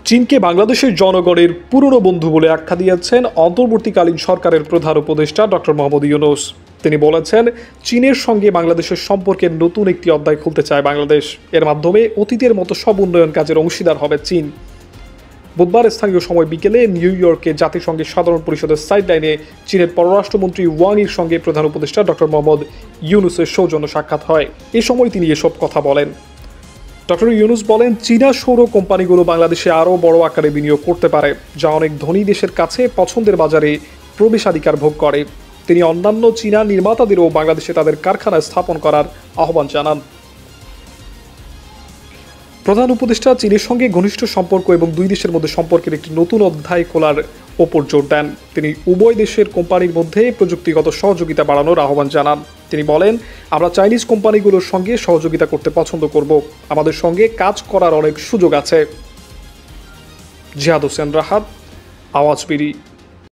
চীনকে বাংলাদেশের জনগণের পুরনো বন্ধু বলে আখ্যা দিয়েছেন অন্তর্বর্তীকালীন সরকারের প্রধান উপদেষ্টা ডক্টর মোহাম্মদ ইউনূস। তিনি বলেছেন, চীনের সঙ্গে বাংলাদেশের সম্পর্কের নতুন একটি অধ্যায় খুলতে চায় বাংলাদেশ। এর মাধ্যমে অতীতের মতো সব উন্নয়ন কাজের অংশীদার হবে চীন। বুধবার স্থানীয় সময় বিকেলে নিউ ইয়র্কে জাতিসংঘের সাধারণ পরিষদের সাইডলাইনে চীনের পররাষ্ট্রমন্ত্রী ওয়াং ইর সঙ্গে প্রধান উপদেষ্টা ডক্টর মোহাম্মদ ইউনূসের সৌজন্য সাক্ষাৎ হয়। এ সময় তিনি এসব কথা বলেন। ডক্টর ইউনূস বলেন, চীনা সৌর কোম্পানিগুলো বাংলাদেশে আরও বড় আকারে বিনিয়োগ করতে পারে, যা অনেক ধনী দেশের কাছে পছন্দের বাজারে প্রবেশাধিকার ভোগ করে। তিনি অন্যান্য চীনা নির্মাতাদেরও বাংলাদেশে তাদের কারখানা স্থাপন করার আহ্বান জানান। প্রধান উপদেষ্টা চীনের সঙ্গে ঘনিষ্ঠ সম্পর্ক এবং দুই দেশের মধ্যে সম্পর্কের একটি নতুন অধ্যায় খোলার ওপর জোর দেন। তিনি উভয় দেশের কোম্পানির মধ্যে প্রযুক্তিগত সহযোগিতা বাড়ানোর আহ্বান জানান। তিনি বলেন, আমরা চাইনিজ কোম্পানিগুলোর সঙ্গে সহযোগিতা করতে পছন্দ করব। আমাদের সঙ্গে কাজ করার অনেক সুযোগ আছে। জিহাদ হোসেন রাহাত, আওয়াজ বিডি।